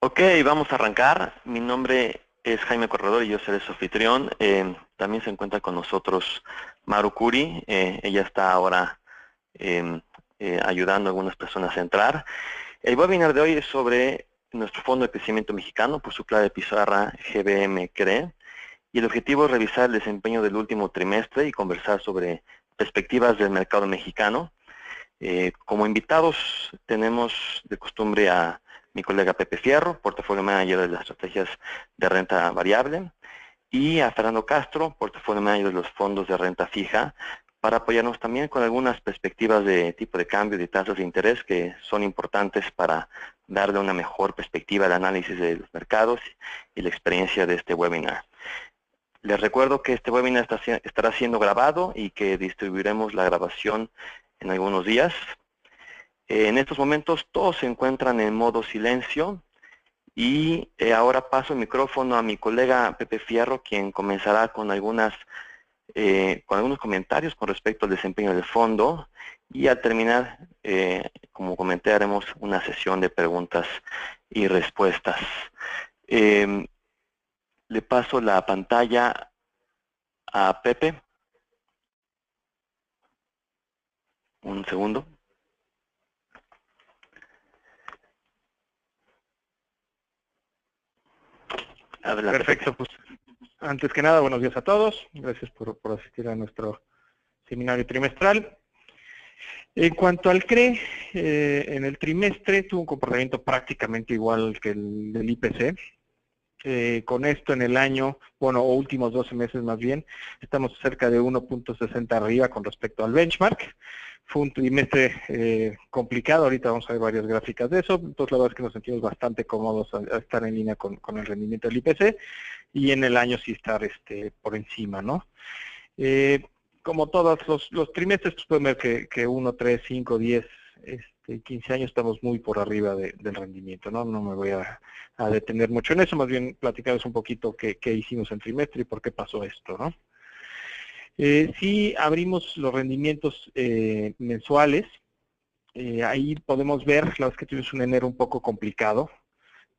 Ok, vamos a arrancar. Mi nombre es Jaime Corredor y yo seré su anfitrión. También se encuentra con nosotros Maru Curi. Ella está ahora ayudando a algunas personas a entrar. El webinar de hoy es sobre nuestro Fondo de Crecimiento Mexicano, por su clave pizarra GBM CRE. Y el objetivo es revisar el desempeño del último trimestre y conversar sobre perspectivas del mercado mexicano. Como invitados tenemos de costumbre a mi colega Pepe Fierro, portafolio manager de las estrategias de renta variable, y a Fernando Castro, portafolio manager de los fondos de renta fija, para apoyarnos también con algunas perspectivas de tipo de cambio de tasas de interés que son importantes para darle una mejor perspectiva al análisis de los mercados y la experiencia de este webinar. Les recuerdo que este webinar estará siendo grabado y que distribuiremos la grabación en algunos días. En estos momentos todos se encuentran en modo silencio y ahora paso el micrófono a mi colega Pepe Fierro, quien comenzará con algunos comentarios con respecto al desempeño del fondo, y al terminar, como comenté, haremos una sesión de preguntas y respuestas. Le paso la pantalla a Pepe. Un segundo. Adelante, Pepe. Perfecto, pues antes que nada, buenos días a todos. Gracias por asistir a nuestro seminario trimestral. En cuanto al CRE, en el trimestre tuvo un comportamiento prácticamente igual que el del IPC. Con esto en el año, bueno, o últimos 12 meses más bien, estamos cerca de 1.60 arriba con respecto al benchmark. Fue un trimestre complicado, ahorita vamos a ver varias gráficas de eso, entonces la verdad es que nos sentimos bastante cómodos a estar en línea con el rendimiento del IPC y en el año sí estar por encima, ¿no? Como todos los trimestres, pues pueden ver que 1, 3, 5, 10, 15 años estamos muy por arriba del rendimiento, ¿no? No me voy a detener mucho en eso, más bien platicarles un poquito qué hicimos en trimestre y por qué pasó esto, ¿no? Si abrimos los rendimientos mensuales, ahí podemos ver, la verdad es que tuvimos un enero un poco complicado.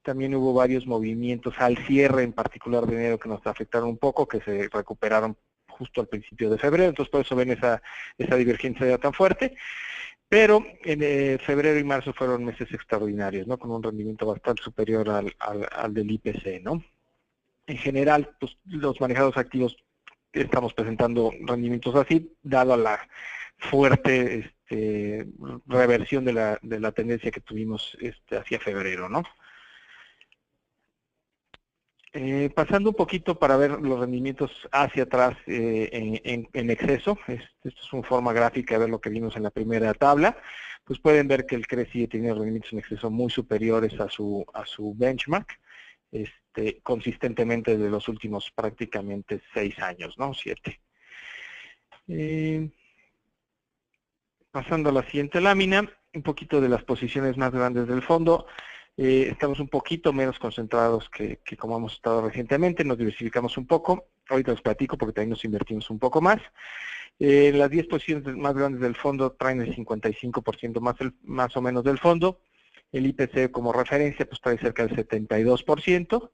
También hubo varios movimientos al cierre, en particular de enero, que nos afectaron un poco, que se recuperaron justo al principio de febrero, entonces por eso ven esa divergencia tan fuerte. Pero en febrero y marzo fueron meses extraordinarios, ¿no? Con un rendimiento bastante superior al del IPC, ¿no? En general, pues, los manejados activos estamos presentando rendimientos así, dado la fuerte reversión de la tendencia que tuvimos hacia febrero, ¿no? Pasando un poquito para ver los rendimientos hacia atrás en exceso, esto es una forma gráfica de ver lo que vimos en la primera tabla, pues pueden ver que el CRE sigue teniendo rendimientos en exceso muy superiores a su benchmark, consistentemente desde los últimos prácticamente 6 años, ¿no? 7. Pasando a la siguiente lámina, un poquito de las posiciones más grandes del fondo. Estamos un poquito menos concentrados que como hemos estado recientemente, nos diversificamos un poco. Ahorita os platico porque también nos invertimos un poco más. Las 10 posiciones más grandes del fondo traen el 55% más o menos del fondo. El IPC como referencia pues trae cerca del 72%.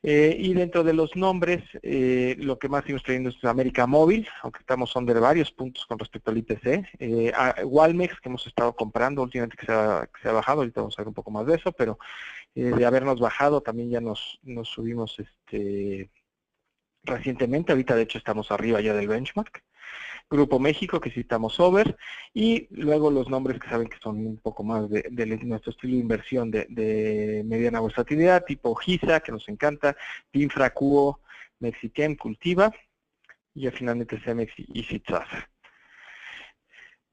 Y dentro de los nombres, lo que más seguimos trayendo es América Móvil, aunque estamos under varios puntos con respecto al IPC. Walmex, que hemos estado comprando últimamente, que se ha bajado, ahorita vamos a ver un poco más de eso, pero de habernos bajado también ya nos subimos recientemente, ahorita de hecho estamos arriba ya del benchmark. Grupo México, que sí estamos over, y luego los nombres que saben que son un poco más de nuestro estilo de inversión de mediana volatilidad, tipo GISA, que nos encanta, Infra, Cuo, Mexichem, Cultiva, y finalmente Cemex y Citzaza.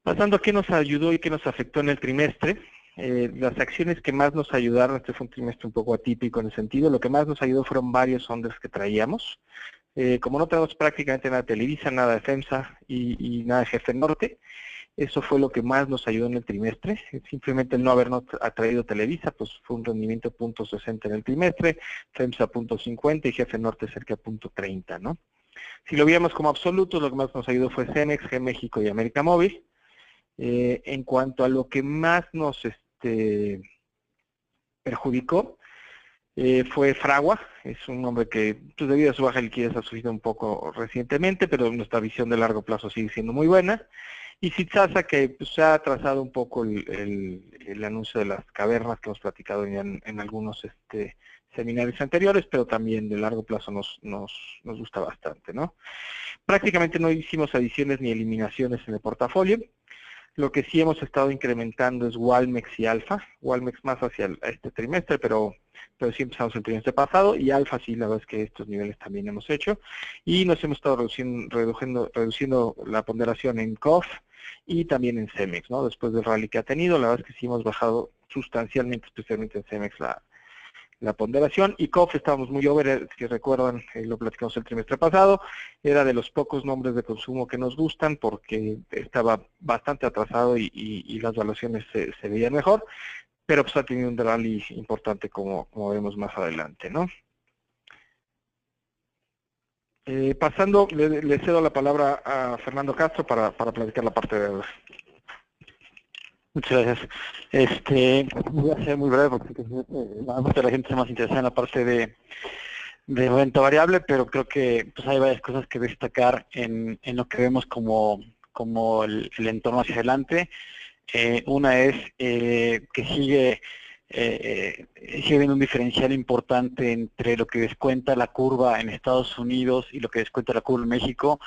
Pasando a qué nos ayudó y qué nos afectó en el trimestre, las acciones que más nos ayudaron, este fue un trimestre un poco atípico en el sentido, lo que más nos ayudó fueron varios unders que traíamos. Como no tenemos prácticamente nada de Televisa, nada de FEMSA y nada de Jefe Norte, eso fue lo que más nos ayudó en el trimestre. Simplemente el no habernos atraído Televisa, pues fue un rendimiento de 0.60 en el trimestre, FEMSA 0.50 y Jefe Norte cerca de 0.30, ¿no? Si lo viéramos como absoluto, lo que más nos ayudó fue Cemex, G México y América Móvil. En cuanto a lo que más nos perjudicó, fue Fragua. Es un nombre que, pues, debido a su baja liquidez, ha subido un poco recientemente, pero nuestra visión de largo plazo sigue siendo muy buena. Y Citsasa, que pues, se ha atrasado un poco el anuncio de las cavernas que hemos platicado ya en algunos seminarios anteriores, pero también de largo plazo nos gusta bastante, ¿no? Prácticamente no hicimos adiciones ni eliminaciones en el portafolio. Lo que sí hemos estado incrementando es Walmex y Alfa. Walmex más hacia este trimestre, pero sí empezamos el trimestre pasado, y Alfa sí, la verdad es que estos niveles también hemos hecho. Y nos hemos estado reduciendo la ponderación en COF y también en Cemex, ¿no? Después del rally que ha tenido, la verdad es que sí hemos bajado sustancialmente, especialmente en Cemex, la ponderación. Y COF estábamos muy over, si recuerdan, lo platicamos el trimestre pasado, era de los pocos nombres de consumo que nos gustan porque estaba bastante atrasado y las valuaciones se veían mejor, pero pues ha tenido un rally importante como vemos más adelante, ¿no? Pasando, le cedo la palabra a Fernando Castro para platicar la parte de deuda. Muchas gracias. Voy a ser muy breve porque mucha la gente está más interesada en la parte de renta variable, pero creo que pues hay varias cosas que destacar en lo que vemos como el entorno hacia adelante. Una es que sigue habiendo un diferencial importante entre lo que descuenta la curva en Estados Unidos y lo que descuenta la curva en México,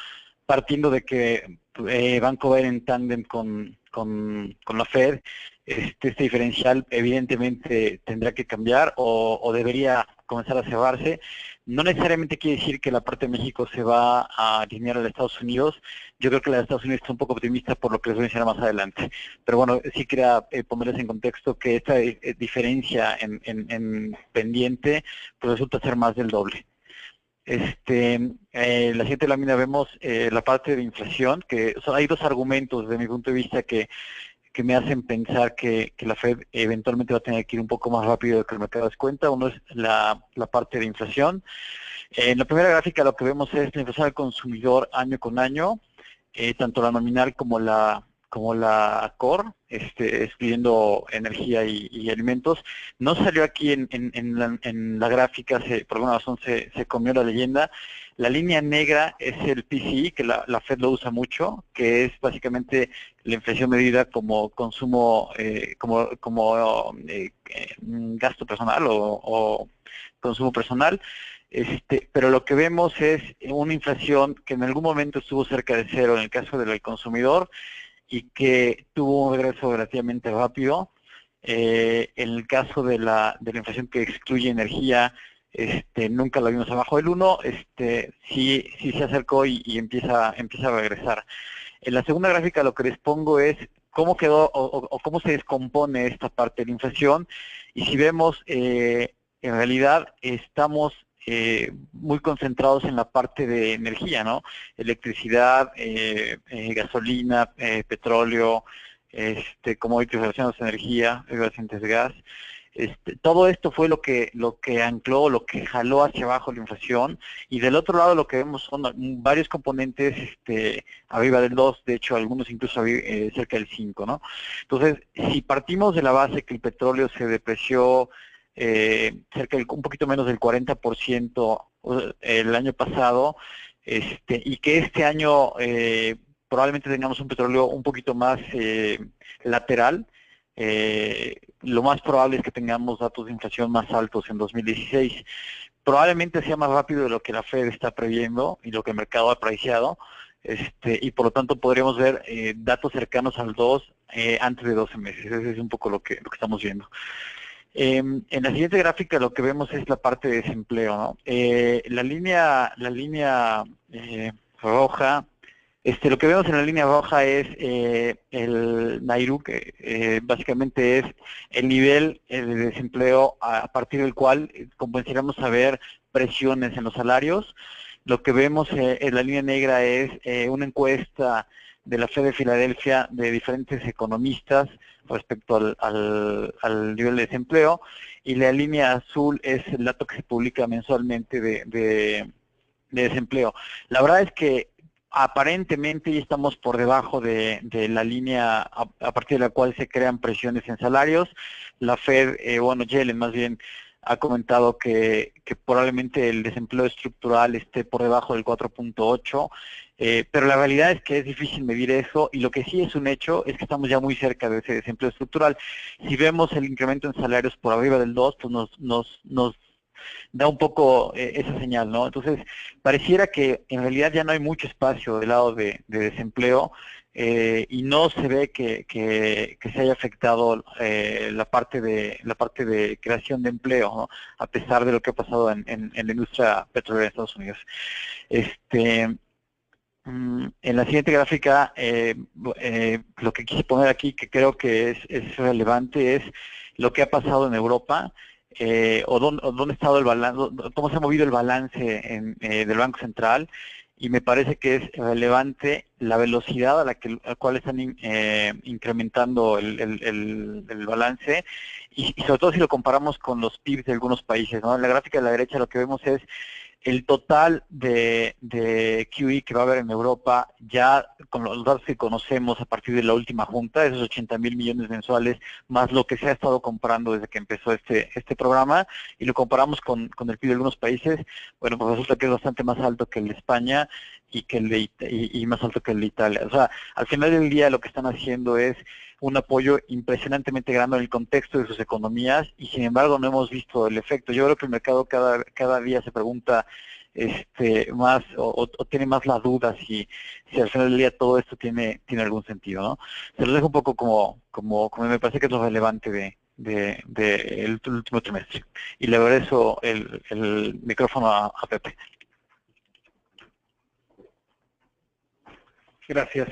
partiendo de que Banco va a ir en tándem con la Fed. Este diferencial evidentemente tendrá que cambiar o debería comenzar a cerrarse. No necesariamente quiere decir que la parte de México se va a alinear a los Estados Unidos. Yo creo que la de Estados Unidos está un poco optimista por lo que les voy a enseñar más adelante. Pero bueno, sí quería ponerles en contexto que esta diferencia en pendiente pues resulta ser más del doble. La siguiente lámina vemos la parte de inflación, que hay dos argumentos desde mi punto de vista que me hacen pensar que la Fed eventualmente va a tener que ir un poco más rápido de que el mercado descuenta. Uno es la parte de inflación. En la primera gráfica lo que vemos es la inflación al consumidor año con año, tanto la nominal como la core, excluyendo energía y alimentos. No salió aquí en la gráfica, por alguna razón se comió la leyenda. La línea negra es el PCI, que la Fed lo usa mucho, que es básicamente la inflación medida como consumo, como gasto personal o consumo personal. Pero lo que vemos es una inflación que en algún momento estuvo cerca de cero en el caso del consumidor y que tuvo un regreso relativamente rápido. En el caso de la inflación que excluye energía, nunca la vimos abajo del 1, sí se acercó y empieza a regresar. En la segunda gráfica lo que les pongo es cómo quedó o cómo se descompone esta parte de la inflación, y si vemos, en realidad estamos muy concentrados en la parte de energía, ¿no? Electricidad, gasolina, petróleo, commodities relacionados a energía, relacionados a gas. Todo esto fue lo que ancló, lo que jaló hacia abajo la inflación, y del otro lado lo que vemos son varios componentes arriba del 2, de hecho algunos incluso cerca del 5, ¿no? Entonces, si partimos de la base que el petróleo se depreció un poquito menos del 40% el año pasado, y que este año probablemente tengamos un petróleo un poquito más lateral, lo más probable es que tengamos datos de inflación más altos en 2016. Probablemente sea más rápido de lo que la Fed está previendo y lo que el mercado ha apreciado, y por lo tanto podríamos ver datos cercanos al 2 antes de 12 meses. Ese es un poco lo que estamos viendo. En la siguiente gráfica lo que vemos es la parte de desempleo, ¿no? La línea roja, lo que vemos en la línea roja es el NAIRU, que básicamente es el nivel de desempleo a partir del cual comenzaremos a ver presiones en los salarios. Lo que vemos en la línea negra es una encuesta de la Fed de Filadelfia de diferentes economistas respecto al nivel de desempleo, y la línea azul es el dato que se publica mensualmente de desempleo. La verdad es que aparentemente ya estamos por debajo de la línea a partir de la cual se crean presiones en salarios. La Fed, Yellen más bien, ha comentado que probablemente el desempleo estructural esté por debajo del 4.8, pero la realidad es que es difícil medir eso, y lo que sí es un hecho es que estamos ya muy cerca de ese desempleo estructural. Si vemos el incremento en salarios por arriba del 2, pues nos da un poco esa señal, ¿no? Entonces, pareciera que en realidad ya no hay mucho espacio del lado de desempleo, y no se ve que se haya afectado la parte de creación de empleo, ¿no? A pesar de lo que ha pasado en la industria petrolera de Estados Unidos. En la siguiente gráfica, lo que quise poner aquí, que creo que es relevante, es lo que ha pasado en Europa, o dónde ha estado el balance, cómo se ha movido el balance del Banco Central, y me parece que es relevante la velocidad a la cual están incrementando el balance, y sobre todo si lo comparamos con los PIBs de algunos países, ¿no? En la gráfica de la derecha lo que vemos es el total de QE que va a haber en Europa, ya con los datos que conocemos a partir de la última junta, esos 80,000 millones mensuales, más lo que se ha estado comprando desde que empezó este programa, y lo comparamos con el PIB de algunos países, bueno, pues resulta que es bastante más alto que el de España y más alto que el de Italia. O sea, al final del día lo que están haciendo es un apoyo impresionantemente grande en el contexto de sus economías, y sin embargo no hemos visto el efecto. Yo creo que el mercado cada día se pregunta más, o tiene más la duda si al final del día todo esto tiene algún sentido, ¿no? Se los dejo un poco como me parece que es lo relevante del último trimestre. Y le regreso el micrófono a Pepe. Gracias.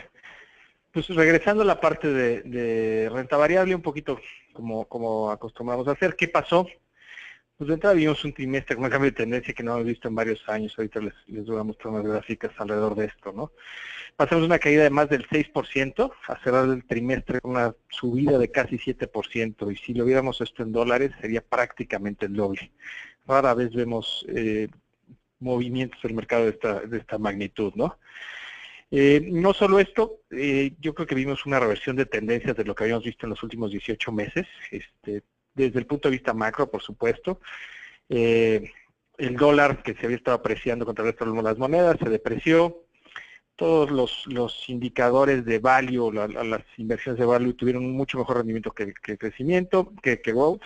Pues regresando a la parte de renta variable, un poquito como acostumbramos a hacer, ¿qué pasó? Pues de entrada vimos un trimestre con un cambio de tendencia que no hemos visto en varios años. Ahorita les voy a mostrar unas gráficas alrededor de esto, ¿no? Pasamos una caída de más del 6%, a cerrar el trimestre con una subida de casi 7%, y si lo viéramos esto en dólares sería prácticamente el doble. Rara vez vemos movimientos del mercado de esta magnitud, ¿no? No solo esto, yo creo que vimos una reversión de tendencias de lo que habíamos visto en los últimos 18 meses, desde el punto de vista macro, por supuesto. El dólar, que se había estado apreciando contra el resto de las monedas, se depreció. Todos los indicadores de value, las inversiones de value, tuvieron un mucho mejor rendimiento que crecimiento, que growth.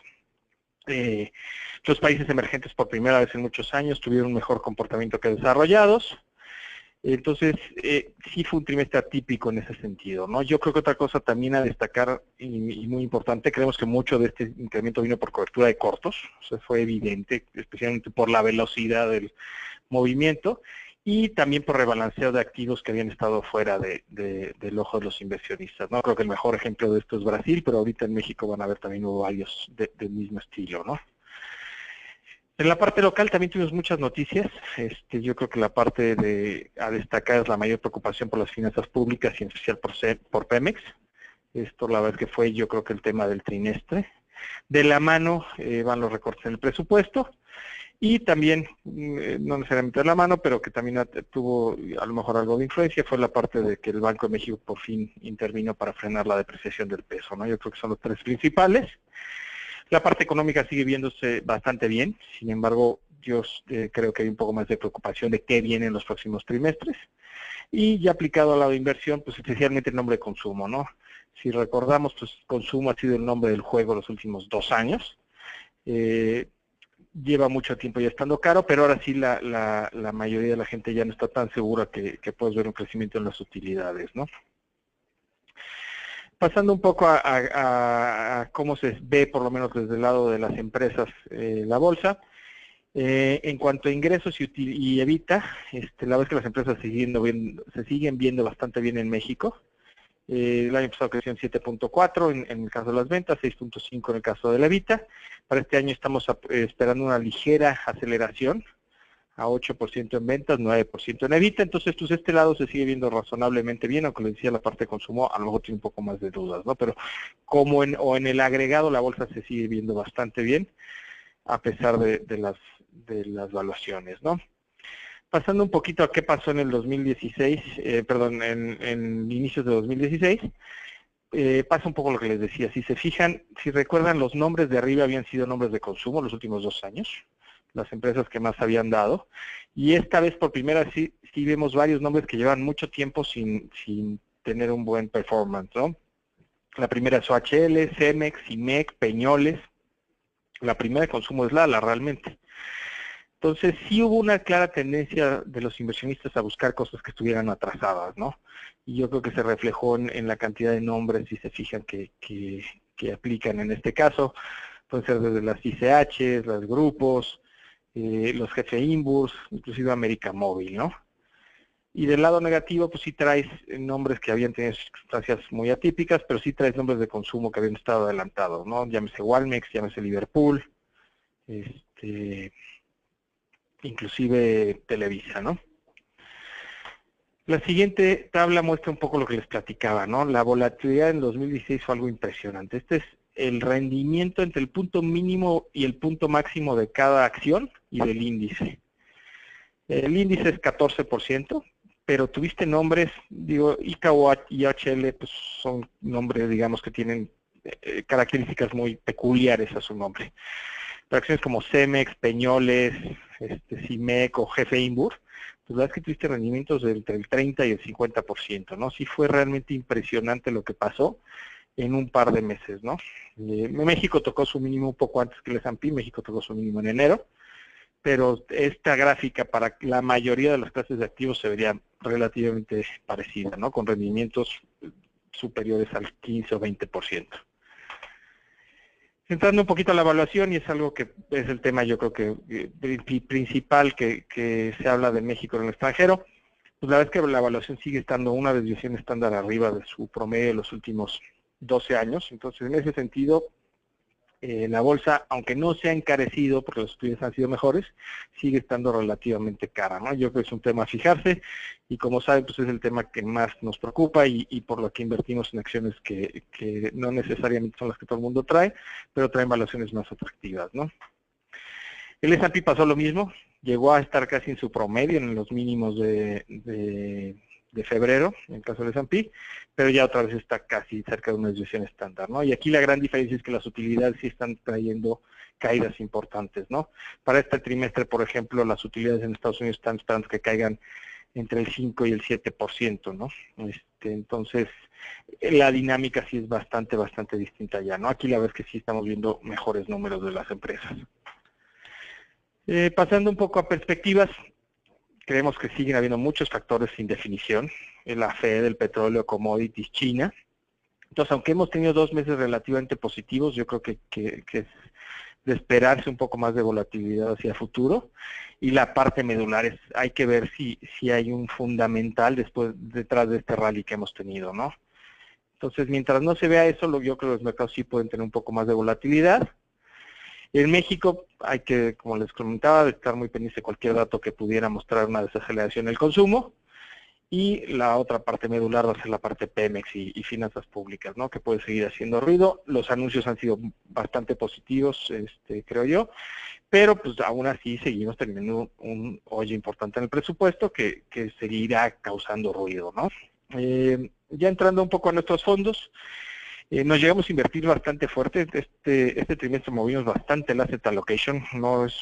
Los países emergentes por primera vez en muchos años tuvieron un mejor comportamiento que desarrollados. Entonces, sí fue un trimestre atípico en ese sentido, ¿no? Yo creo que otra cosa también a destacar, y muy importante, creemos que mucho de este incremento vino por cobertura de cortos, o sea, fue evidente, especialmente por la velocidad del movimiento, y también por rebalanceo de activos que habían estado fuera del ojo de los inversionistas, ¿no? Creo que el mejor ejemplo de esto es Brasil, pero ahorita en México van a haber también varios del mismo estilo, ¿no? En la parte local también tuvimos muchas noticias. Yo creo que la parte a destacar es la mayor preocupación por las finanzas públicas, y en especial por Pemex. Esto la verdad que fue, yo creo que el tema del trimestre. De la mano van los recortes en el presupuesto, y también, no necesariamente de la mano, pero que también tuvo a lo mejor algo de influencia, fue la parte de que el Banco de México por fin intervino para frenar la depreciación del peso, ¿no? Yo creo que son los tres principales. La parte económica sigue viéndose bastante bien, sin embargo, yo creo que hay un poco más de preocupación de qué viene en los próximos trimestres. Y ya aplicado al lado de inversión, pues especialmente el nombre de consumo, ¿no? Si recordamos, pues consumo ha sido el nombre del juego los últimos 2 años. Lleva mucho tiempo ya estando caro, pero ahora sí la mayoría de la gente ya no está tan segura que puedes ver un crecimiento en las utilidades, ¿no? Pasando un poco a cómo se ve, por lo menos desde el lado de las empresas, la bolsa. En cuanto a ingresos y EBITDA, la verdad es que las empresas se siguen viendo bastante bien en México. El año pasado creció en 7.4 en el caso de las ventas, 6.5 en el caso de la EBITDA. Para este año estamos esperando una ligera aceleración a 8% en ventas, 9% en EBITDA. Entonces, pues este lado se sigue viendo razonablemente bien, aunque le decía la parte de consumo, a lo mejor tiene un poco más de dudas, ¿no? Pero como en el agregado, la bolsa se sigue viendo bastante bien, a pesar de las valuaciones, ¿no? Pasando un poquito a qué pasó en el 2016, en inicios de 2016, pasa un poco lo que les decía. Si se fijan, si recuerdan, los nombres de arriba habían sido nombres de consumo los últimos 2 años, las empresas que más habían dado, y esta vez por primera vez sí vemos varios nombres que llevan mucho tiempo sin tener un buen performance, ¿no? La primera es OHL, Cemex, CIMEC, Peñoles. La primera de consumo es Lala, realmente. Entonces, sí hubo una clara tendencia de los inversionistas a buscar cosas que estuvieran atrasadas, ¿no? Y yo creo que se reflejó en la cantidad de nombres, si se fijan, que aplican en este caso. Pueden ser desde las ICH, los grupos, los GF Inburs, inclusive América Móvil, ¿no? Y del lado negativo, pues sí traes nombres que habían tenido circunstancias muy atípicas, pero sí traes nombres de consumo que habían estado adelantados, ¿no? Llámese Walmex, llámese Liverpool, inclusive Televisa, ¿no? La siguiente tabla muestra un poco lo que les platicaba, ¿no? La volatilidad en 2016 fue algo impresionante. Este es el rendimiento entre el punto mínimo y el punto máximo de cada acción y del índice. El índice es 14%, pero tuviste nombres, digo, ICA y HL, pues son nombres, digamos, que tienen características muy peculiares a su nombre. Pero acciones como Cemex, Peñoles, CIMEC o GF Inbur, pues la verdad es que tuviste rendimientos entre el 30 y el 50%, ¿no? Sí fue realmente impresionante lo que pasó en un par de meses, ¿no? México tocó su mínimo un poco antes que el S&P, México tocó su mínimo en enero, pero esta gráfica para la mayoría de las clases de activos se vería relativamente parecida, ¿no? Con rendimientos superiores al 15 o 20%. Entrando un poquito a la evaluación, y es algo que es el tema yo creo que principal que se habla de México en el extranjero, pues la verdad es que la evaluación sigue estando una desviación estándar arriba de su promedio de los últimos 12 años. Entonces, en ese sentido, la bolsa, aunque no se ha encarecido porque los estudios han sido mejores, sigue estando relativamente cara, ¿no? Yo creo que es un tema a fijarse, y como saben, pues es el tema que más nos preocupa y por lo que invertimos en acciones que no necesariamente son las que todo el mundo trae, pero traen valuaciones más atractivas, ¿no? El S&P pasó lo mismo, llegó a estar casi en su promedio, en los mínimos de febrero, en el caso del S&P, pero ya otra vez está casi cerca de una desviación estándar, ¿no? Y aquí la gran diferencia es que las utilidades sí están trayendo caídas importantes, ¿no? Para este trimestre, por ejemplo, las utilidades en Estados Unidos están esperando que caigan entre el 5 y el 7%, ¿no? Entonces, la dinámica sí es bastante distinta ya, ¿no? Aquí la verdad es que sí estamos viendo mejores números de las empresas. Pasando un poco a perspectivas, creemos que siguen habiendo muchos factores sin definición. La Fed, el petróleo, commodities, China. Entonces, aunque hemos tenido 2 meses relativamente positivos, yo creo que es de esperarse un poco más de volatilidad hacia el futuro. Y la parte medular es, hay que ver si hay un fundamental detrás de este rally que hemos tenido, ¿no? Entonces, mientras no se vea eso, yo creo que los mercados sí pueden tener un poco más de volatilidad. En México hay que, como les comentaba, estar muy pendiente de cualquier dato que pudiera mostrar una desaceleración en el consumo. Y la otra parte medular va a ser la parte Pemex y finanzas públicas, ¿no? Que puede seguir haciendo ruido. Los anuncios han sido bastante positivos, creo yo, pero pues aún así seguimos teniendo un hoyo importante en el presupuesto que seguirá causando ruido, ¿no? Ya entrando un poco a nuestros fondos, nos llegamos a invertir bastante fuerte. Este trimestre movimos bastante el asset allocation. No es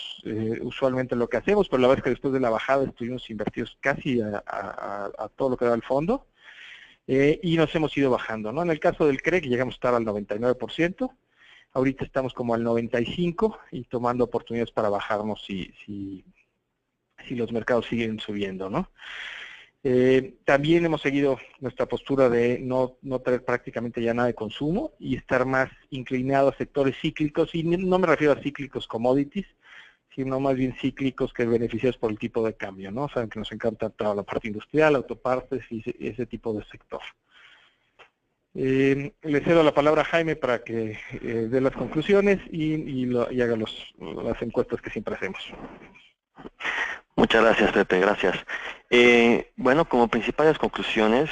usualmente lo que hacemos, pero la verdad es que después de la bajada estuvimos invertidos casi a todo lo que da el fondo, y nos hemos ido bajando, ¿no? En el caso del CRE, que llegamos a estar al 99%, ahorita estamos como al 95% y tomando oportunidades para bajarnos si los mercados siguen subiendo, ¿no? También hemos seguido nuestra postura de no traer prácticamente ya nada de consumo y estar más inclinado a sectores cíclicos, y no me refiero a cíclicos commodities, sino más bien cíclicos que beneficiados por el tipo de cambio, ¿no? Saben que nos encanta toda la parte industrial, autopartes y ese tipo de sector. Le cedo la palabra a Jaime para que dé las conclusiones y haga las encuestas que siempre hacemos. Muchas gracias, Pepe, gracias. Bueno, como principales conclusiones,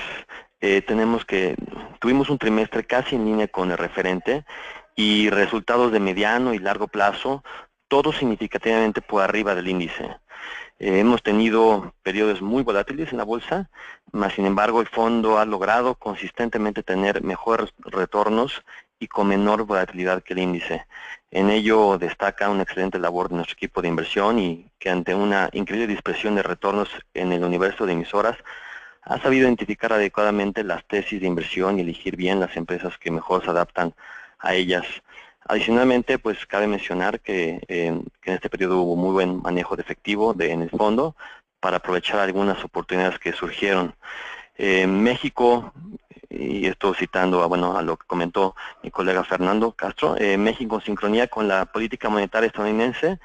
tuvimos un trimestre casi en línea con el referente y resultados de mediano y largo plazo, todos significativamente por arriba del índice. Hemos tenido periodos muy volátiles en la bolsa, mas sin embargo el fondo ha logrado consistentemente tener mejores retornos y con menor volatilidad que el índice. En ello destaca una excelente labor de nuestro equipo de inversión y que ante una increíble dispersión de retornos en el universo de emisoras, ha sabido identificar adecuadamente las tesis de inversión y elegir bien las empresas que mejor se adaptan a ellas. Adicionalmente, pues cabe mencionar que en este periodo hubo muy buen manejo de efectivo en el fondo para aprovechar algunas oportunidades que surgieron. México, y esto citando a lo que comentó mi colega Fernando Castro, México en sincronía con la política monetaria estadounidense,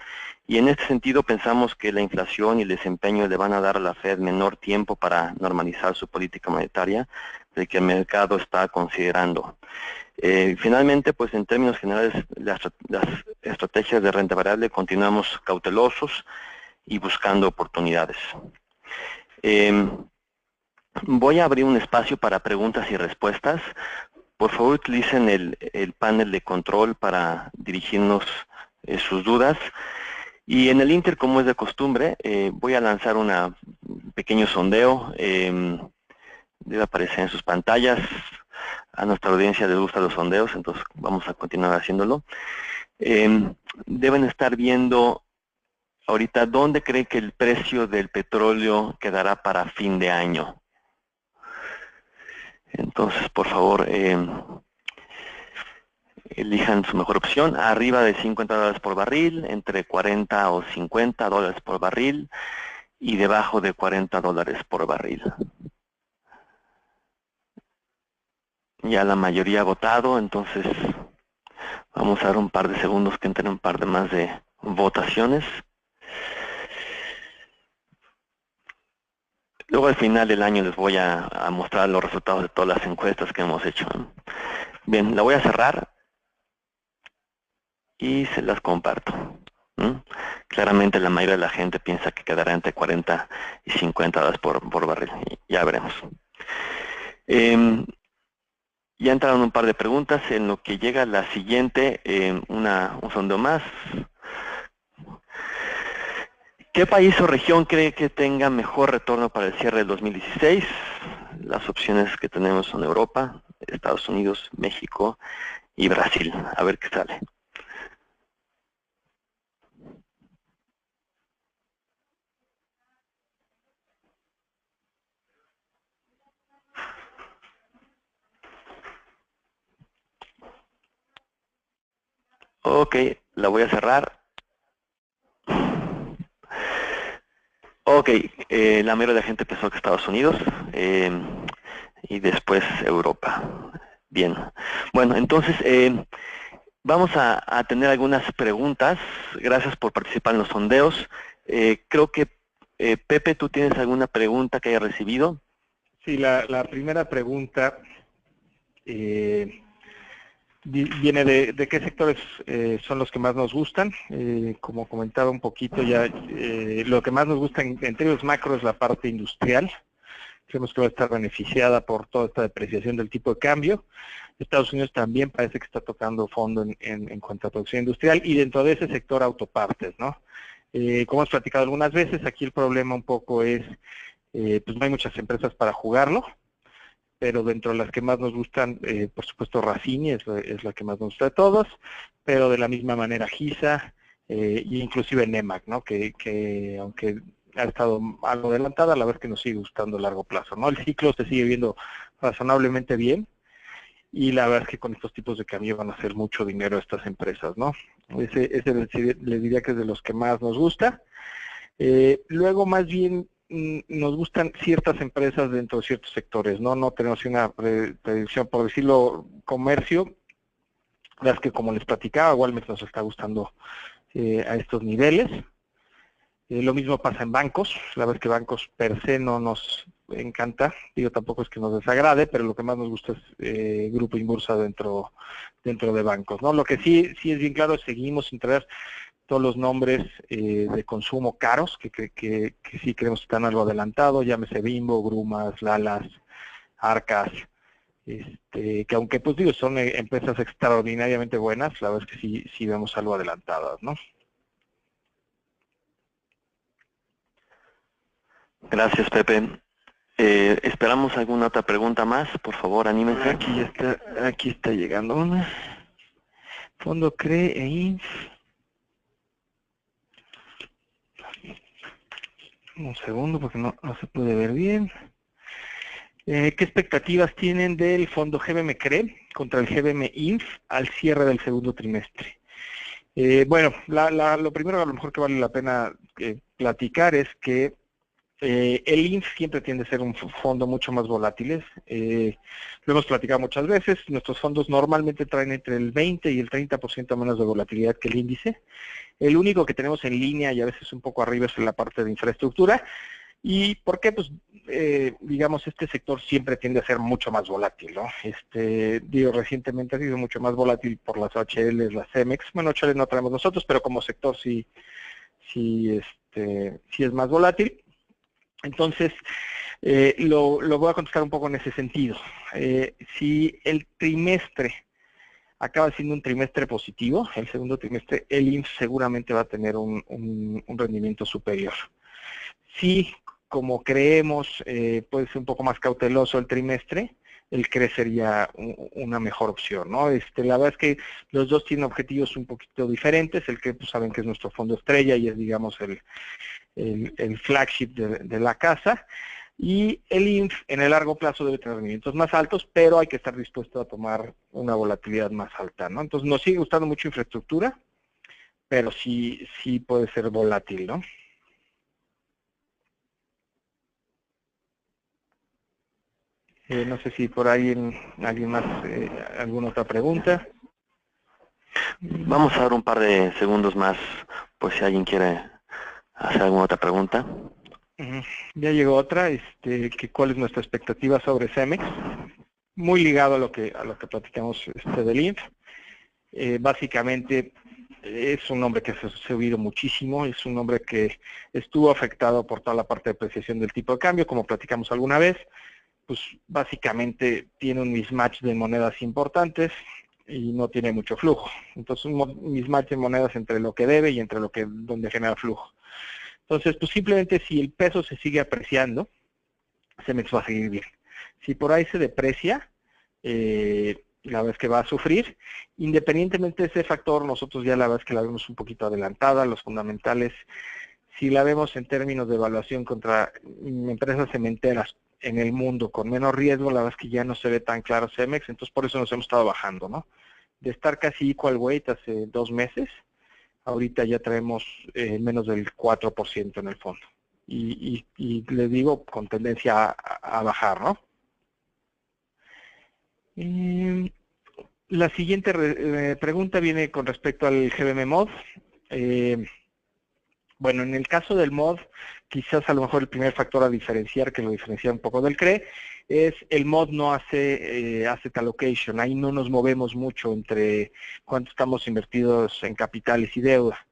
y en este sentido pensamos que la inflación y el desempeño le van a dar a la Fed menor tiempo para normalizar su política monetaria del que el mercado está considerando. Finalmente, pues en términos generales, las estrategias de renta variable continuamos cautelosos y buscando oportunidades. Voy a abrir un espacio para preguntas y respuestas. Por favor, utilicen el panel de control para dirigirnos sus dudas. Y en el Inter, como es de costumbre, voy a lanzar un pequeño sondeo. Debe aparecer en sus pantallas. A nuestra audiencia les gustan los sondeos, entonces vamos a continuar haciéndolo. Deben estar viendo ahorita dónde cree que el precio del petróleo quedará para fin de año. Entonces, por favor, elijan su mejor opción. Arriba de $50 por barril, entre 40 o 50 dólares por barril y debajo de 40 dólares por barril. Ya la mayoría ha votado, entonces vamos a dar un par de segundos que entren un par de más de votaciones. Luego al final del año les voy a mostrar los resultados de todas las encuestas que hemos hecho. Bien, la voy a cerrar y se las comparto. Claramente la mayoría de la gente piensa que quedará entre 40 y 50 dólares por barril. Ya veremos. Ya entraron un par de preguntas, en lo que llega la siguiente, un sondeo más. ¿Qué país o región cree que tenga mejor retorno para el cierre del 2016? Las opciones que tenemos son Europa, Estados Unidos, México y Brasil. A ver qué sale. Ok, la voy a cerrar. Ok, la mayoría de la gente pensó que Estados Unidos y después Europa. Bien, bueno, entonces vamos a tener algunas preguntas. Gracias por participar en los sondeos. Creo que, Pepe, ¿tú tienes alguna pregunta que haya recibido? Sí, la primera pregunta viene de qué sectores son los que más nos gustan. Como comentaba un poquito ya, lo que más nos gusta en términos macro es la parte industrial. Creemos que va a estar beneficiada por toda esta depreciación del tipo de cambio. Estados Unidos también parece que está tocando fondo en cuanto a producción industrial y dentro de ese sector autopartes, ¿no? Como hemos platicado algunas veces, aquí el problema un poco es, pues no hay muchas empresas para jugarlo, pero dentro de las que más nos gustan, por supuesto Racini es la que más nos gusta de todos, pero de la misma manera GISA e inclusive Nemac, ¿no? Que aunque ha estado algo adelantada, a la vez que nos sigue gustando a largo plazo, ¿no? El ciclo se sigue viendo razonablemente bien y la verdad es que con estos tipos de cambio van a hacer mucho dinero estas empresas, ¿no? Ese les diría que es de los que más nos gusta. Luego más bien nos gustan ciertas empresas dentro de ciertos sectores, no tenemos una predicción, por decirlo, comercio, las que como les platicaba, Walmart nos está gustando a estos niveles. Lo mismo pasa en bancos, la verdad es que bancos per se no nos encanta, digo tampoco es que nos desagrade, pero lo que más nos gusta es Grupo Inbursa dentro de bancos, ¿no? Lo que sí es bien claro, seguimos sin traer todos los nombres de consumo caros, que sí creemos que están algo adelantados, llámese Bimbo, Grumas, Lalas, Arcas, que aunque pues digo, son empresas extraordinariamente buenas, la verdad es que sí vemos algo adelantadas, ¿no? Gracias, Pepe. Esperamos alguna otra pregunta más, por favor, anímense. Aquí está llegando una. Fondo CRE e INF. Un segundo porque no se puede ver bien. ¿Qué expectativas tienen del fondo GBM CRE contra el GBM INF al cierre del segundo trimestre? Bueno, lo primero a lo mejor que vale la pena platicar es que el INF siempre tiende a ser un fondo mucho más volátil. Lo hemos platicado muchas veces. Nuestros fondos normalmente traen entre el 20 y el 30% menos de volatilidad que el índice. El único que tenemos en línea y a veces un poco arriba es en la parte de infraestructura. ¿Y por qué? Pues, digamos, este sector siempre tiende a ser mucho más volátil, ¿no? Recientemente ha sido mucho más volátil por las OHLs, las CEMEX. Bueno, OHL no traemos nosotros, pero como sector sí es más volátil. Entonces, lo voy a contestar un poco en ese sentido. Si el trimestre acaba siendo un trimestre positivo, el segundo trimestre, el INF seguramente va a tener un rendimiento superior. Si, como creemos, puede ser un poco más cauteloso el trimestre, el CRE sería una mejor opción, ¿no? La verdad es que los dos tienen objetivos un poquito diferentes. El CRE, pues saben que es nuestro fondo estrella y es, digamos, el flagship de la casa. Y el INF en el largo plazo debe tener rendimientos más altos, pero hay que estar dispuesto a tomar una volatilidad más alta, ¿no? Entonces nos sigue gustando mucho infraestructura, pero sí puede ser volátil, ¿no? No sé si por ahí alguien más, alguna otra pregunta. Vamos a dar un par de segundos más por si alguien quiere hacer alguna otra pregunta. Ya llegó otra, que cuál es nuestra expectativa sobre CEMEX, muy ligado a lo que platicamos del INF. Básicamente es un nombre que se ha subido muchísimo, es un nombre que estuvo afectado por toda la parte de apreciación del tipo de cambio, como platicamos alguna vez. Pues básicamente tiene un mismatch de monedas importantes y no tiene mucho flujo. Entonces un mismatch de monedas entre lo que debe y entre donde genera flujo. Entonces, pues simplemente si el peso se sigue apreciando, CEMEX va a seguir bien. Si por ahí se deprecia, la verdad es que va a sufrir. Independientemente de ese factor, nosotros ya la verdad es que la vemos un poquito adelantada, los fundamentales. Si la vemos en términos de evaluación contra empresas cementeras en el mundo con menos riesgo, la verdad es que ya no se ve tan claro CEMEX, entonces por eso nos hemos estado bajando, ¿no? De estar casi equal weight hace 2 meses, ahorita ya traemos menos del 4% en el fondo. Y les digo, con tendencia a bajar, ¿no? La siguiente pregunta viene con respecto al GBM Mod. Bueno, en el caso del mod, quizás a lo mejor el primer factor a diferenciar, que lo diferencia un poco del CRE, es el mod no hace asset allocation. Ahí no nos movemos mucho entre cuánto estamos invertidos en capitales y deuda.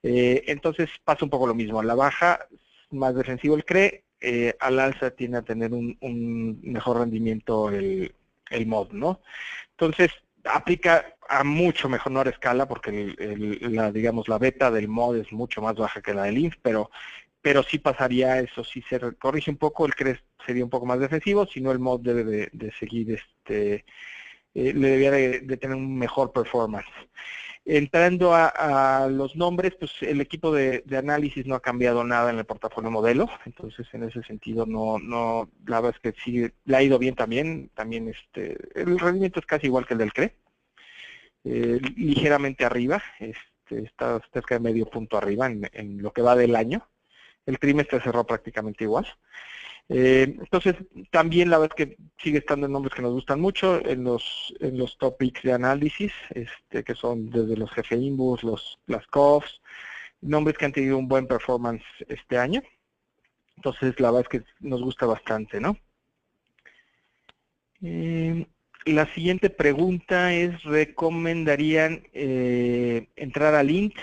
Entonces pasa un poco lo mismo. A la baja, más defensivo el CRE, al alza tiende a tener un mejor rendimiento el mod, ¿no? Entonces, aplica a mucho menor escala porque digamos, la beta del mod es mucho más baja que la del INF, pero sí pasaría eso. Si se corrige un poco, el CRE sería un poco más defensivo, si no el mod debe de seguir, le debería de tener un mejor performance. Entrando a los nombres, pues el equipo de análisis no ha cambiado nada en el portafolio modelo, entonces en ese sentido no la verdad es que sí le ha ido bien también el rendimiento es casi igual que el del CRE, ligeramente arriba, está cerca de medio punto arriba en lo que va del año, el trimestre cerró prácticamente igual. Entonces, también la verdad es que sigue estando en nombres que nos gustan mucho, en los topics de análisis, que son desde los GFINBUS, las COFs, nombres que han tenido un buen performance este año. Entonces, la verdad es que nos gusta bastante, ¿no? La siguiente pregunta es, ¿recomendarían entrar al INT?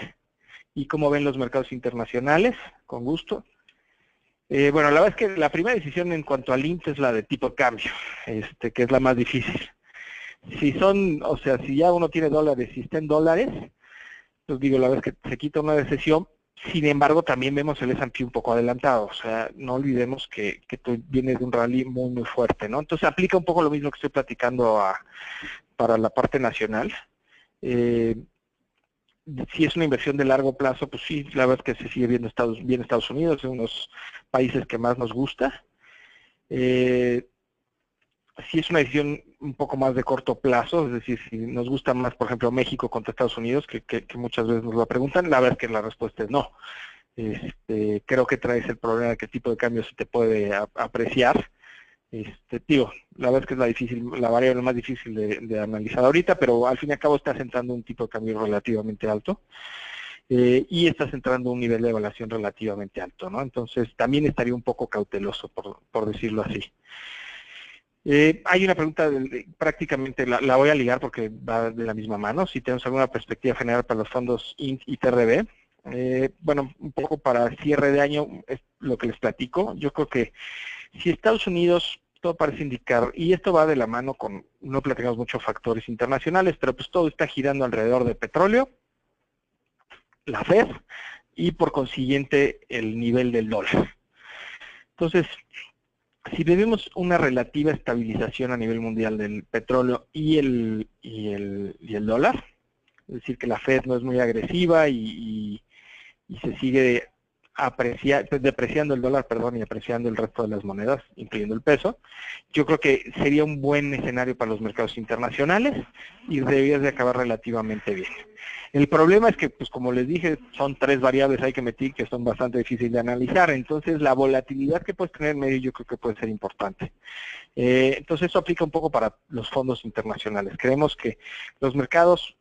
¿Y cómo ven los mercados internacionales? Con gusto. Bueno, la verdad es que la primera decisión en cuanto al INT es la de tipo de cambio, que es la más difícil. Si ya uno tiene dólares y está en dólares, pues digo, la verdad es que se quita una decisión, Sin embargo, también vemos el S&P un poco adelantado, o sea, no olvidemos que viene de un rally muy, muy fuerte, ¿no? Entonces aplica un poco lo mismo que estoy platicando para la parte nacional. Si es una inversión de largo plazo, pues sí, la verdad es que se sigue viendo bien Estados Unidos, es uno de los países que más nos gusta. Si es una decisión un poco más de corto plazo, es decir, si nos gusta más, por ejemplo, México contra Estados Unidos, que muchas veces nos lo preguntan, la verdad es que la respuesta es no. Creo que traes el problema de qué tipo de cambio se te puede apreciar. La verdad es que es la variable más difícil de analizar ahorita, pero al fin y al cabo estás entrando en un tipo de cambio relativamente alto. Y estás entrando a un nivel de evaluación relativamente alto, ¿no? Entonces también estaría un poco cauteloso, por decirlo así. Hay una pregunta, prácticamente la voy a ligar porque va de la misma mano, si tenemos alguna perspectiva general para los fondos INT y TRB. Bueno, un poco para cierre de año, es lo que les platico. Yo creo que si Estados Unidos, todo parece indicar, y esto va de la mano con, no platicamos mucho factores internacionales, pero pues todo está girando alrededor de petróleo, la Fed, y por consiguiente el nivel del dólar. Entonces, si vemos una relativa estabilización a nivel mundial del petróleo y el dólar, es decir, que la Fed no es muy agresiva y se sigue depreciando el dólar, y apreciando el resto de las monedas, incluyendo el peso, yo creo que sería un buen escenario para los mercados internacionales y debería de acabar relativamente bien. El problema es que, pues como les dije, son 3 variables hay que meter que son bastante difíciles de analizar, entonces la volatilidad que puedes tener en medio yo creo que puede ser importante. Entonces eso aplica un poco para los fondos internacionales. Creemos que los mercados,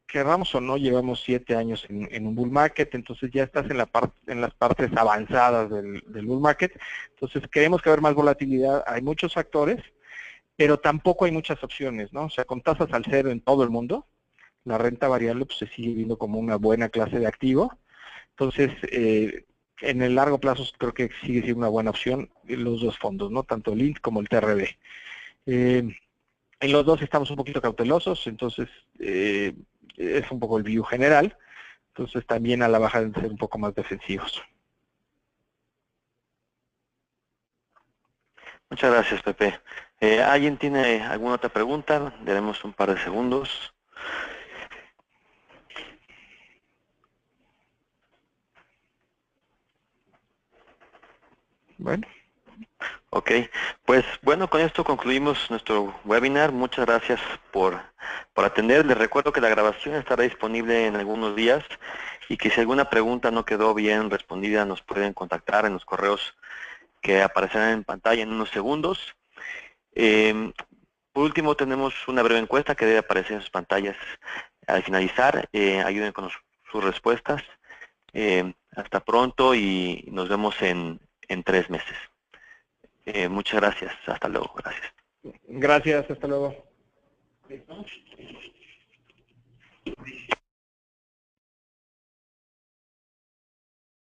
querramos o no, llevamos 7 años en un bull market, entonces ya estás en las partes avanzadas del bull market, entonces creemos que va a haber más volatilidad, hay muchos factores, pero tampoco hay muchas opciones, ¿no? O sea, con tasas al cero en todo el mundo, la renta variable pues, se sigue viendo como una buena clase de activo, entonces en el largo plazo creo que sigue siendo una buena opción los dos fondos, ¿no? Tanto el INT como el TRB. En los dos estamos un poquito cautelosos, entonces es un poco el view general, entonces también a la baja deben ser un poco más defensivos. Muchas gracias, Pepe. ¿Alguien tiene alguna otra pregunta? Daremos un par de segundos. Bueno. Ok, pues bueno, con esto concluimos nuestro webinar. Muchas gracias por atender. Les recuerdo que la grabación estará disponible en algunos días y que si alguna pregunta no quedó bien respondida, nos pueden contactar en los correos que aparecerán en pantalla en unos segundos. Por último, tenemos una breve encuesta que debe aparecer en sus pantallas al finalizar. Ayuden con sus respuestas. Hasta pronto y nos vemos en 3 meses. Muchas gracias. Hasta luego. Gracias. Gracias. Hasta luego.